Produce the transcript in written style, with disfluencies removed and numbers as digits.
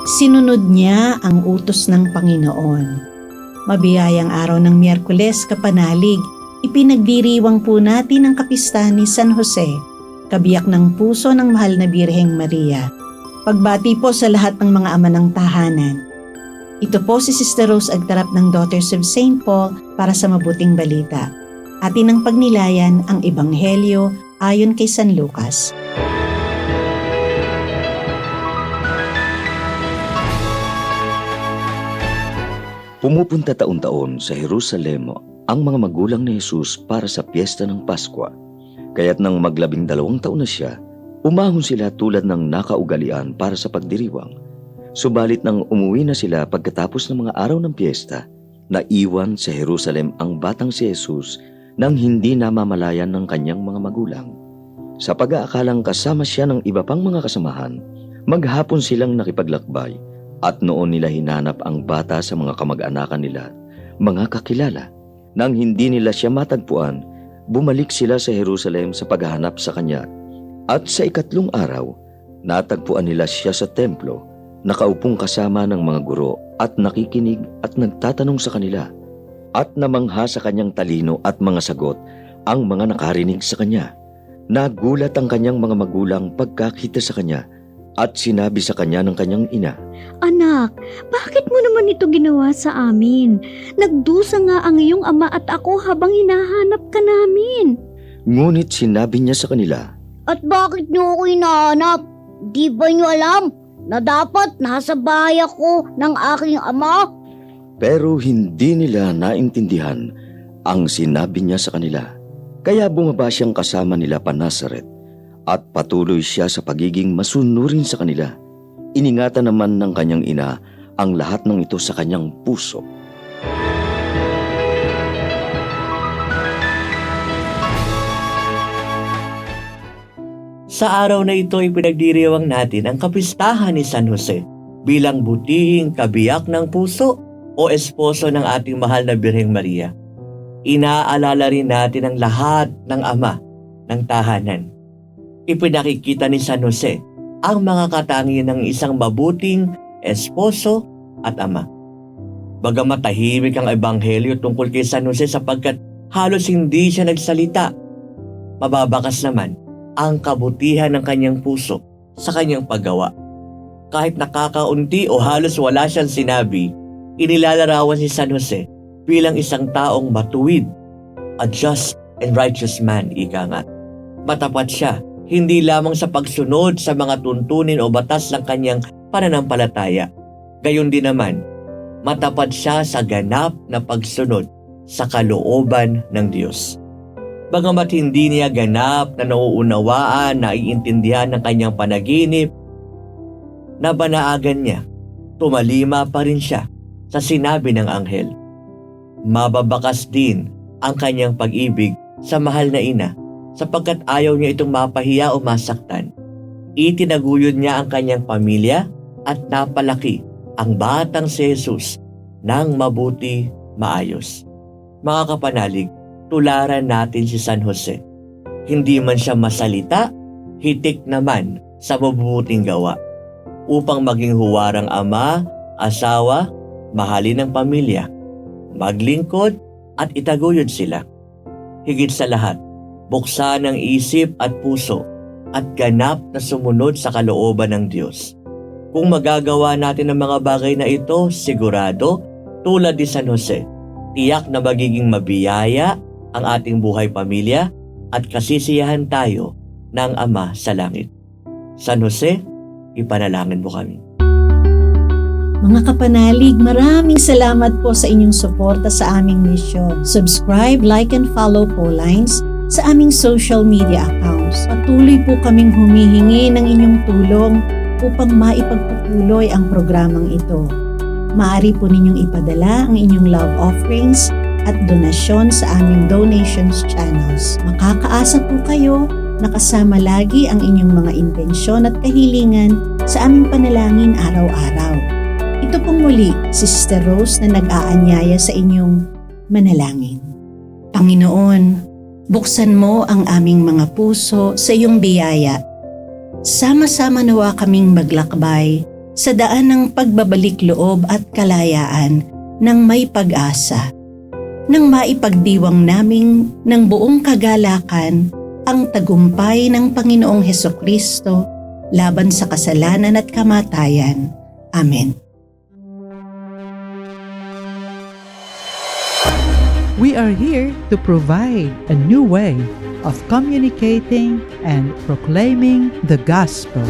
Sinunod niya ang utos ng Panginoon. Mabiyayang araw ng Miyerkules, kapanalig, ipinagdiriwang po natin ang kapistahan ni San Jose, kabiyak ng puso ng mahal na Birheng Maria. Pagbati po sa lahat ng mga ama ng tahanan. Ito po si Sister Rose Agtarap ng Daughters of St. Paul para sa Mabuting Balita. Atin ang pagnilayan ang Ebanghelyo ayon kay San Lucas. Pumupunta taon-taon sa Jerusalem ang mga magulang ni Jesus para sa piyesta ng Paskwa. Kaya't nang mag-12 taon na siya, umahon sila tulad ng nakaugalian para sa pagdiriwang. Subalit nang umuwi na sila pagkatapos ng mga araw ng piyesta, naiwan sa Jerusalem ang batang si Jesus nang hindi namamalayan ng kanyang mga magulang. Sa pag-aakalang kasama siya ng iba pang mga kasamahan, maghapon silang nakipaglakbay at noon nila hinanap ang bata sa mga kamag-anakan nila, mga kakilala. Nang hindi nila siya matagpuan, bumalik sila sa Jerusalem sa paghahanap sa kanya. At sa 3 araw, natagpuan nila siya sa templo, nakaupong kasama ng mga guro at nakikinig at nagtatanong sa kanila. At namangha sa kanyang talino at mga sagot ang mga nakarinig sa kanya. Nagulat ang kanyang mga magulang pagkakita sa kanya at sinabi sa kanya ng kanyang ina, "Anak, bakit mo naman ito ginawa sa amin? Nagdusa nga ang iyong ama at ako habang hinahanap ka namin." Ngunit sinabi niya sa kanila, "At bakit niyo ako hinahanap? Di ba niyo alam na dapat nasa bahay ako ng aking ama?" Pero hindi nila naintindihan ang sinabi niya sa kanila. Kaya bumaba siyang kasama nila pa Nazaret at patuloy siya sa pagiging masunurin sa kanila. Iningatan naman ng kanyang ina ang lahat ng ito sa kanyang puso. Sa araw na ito ay pinagdiriwang natin ang kapistahan ni San Jose bilang butihing kabiyak ng puso o esposo ng ating mahal na Birheng Maria. Inaalala rin natin ang lahat ng ama ng tahanan. Ipinakikita ni San Jose ang mga katangian ng isang mabuting esposo at ama. Bagamat tahimik ang ebanghelyo tungkol kay San Jose sapagkat halos hindi siya nagsalita, mababakas naman ang kabutihan ng kanyang puso sa kanyang paggawa. Kahit nakakaunti o halos wala siyang sinabi, inilalarawan si San Jose bilang isang taong matuwid, a just and righteous man, ika nga. Matapat siya, hindi lamang sa pagsunod sa mga tuntunin o batas ng kanyang pananampalataya. Gayon din naman, matapat siya sa ganap na pagsunod sa kalooban ng Diyos. Bagamat hindi niya ganap na nauunawaan, naiintindihan ng kanyang panaginip, nabanaagan niya, tumalima pa rin siya sa sinabi ng anghel. Mababakas din ang kanyang pag-ibig sa mahal na ina sapagkat ayaw niya itong mapahiya o masaktan. Itinaguyod niya ang kanyang pamilya at napalaki ang batang si Jesus ng mabuti maayos. Mga kapanalig, tularan natin si San Jose. Hindi man siya masalita, hitik naman sa mabubuting gawa. Upang maging huwarang ama, asawa, mahalin ang pamilya, maglingkod at itaguyod sila. Higit sa lahat, buksan ang isip at puso at ganap na sumunod sa kalooban ng Diyos. Kung magagawa natin ang mga bagay na ito, sigurado, tulad ni San Jose, tiyak na magiging mabiyaya ang ating buhay pamilya at kasisiyahan tayo ng Ama sa langit. San Jose, ipanalangin mo kami. Mga kapanalig, maraming salamat po sa inyong suporta sa aming misyon. Subscribe, like, and follow po lines sa aming social media accounts. Patuloy po kaming humihingi ng inyong tulong upang maipagpatuloy ang programang ito. Maaari po ninyong ipadala ang inyong love offerings at donasyon sa aming donations channels. Makakaasa po kayo na kasama lagi ang inyong mga intensyon at kahilingan sa aming panalangin araw-araw. Ito pong muli, si Sister Rose na nag-aanyaya sa inyong manalangin. Panginoon, buksan mo ang aming mga puso sa iyong biyaya. Sama-sama nawa kaming maglakbay sa daan ng pagbabalik loob at kalayaan ng may pag-asa, nang maipagdiwang naming ng buong kagalakan ang tagumpay ng Panginoong Hesukristo laban sa kasalanan at kamatayan. Amen. We are here to provide a new way of communicating and proclaiming the gospel.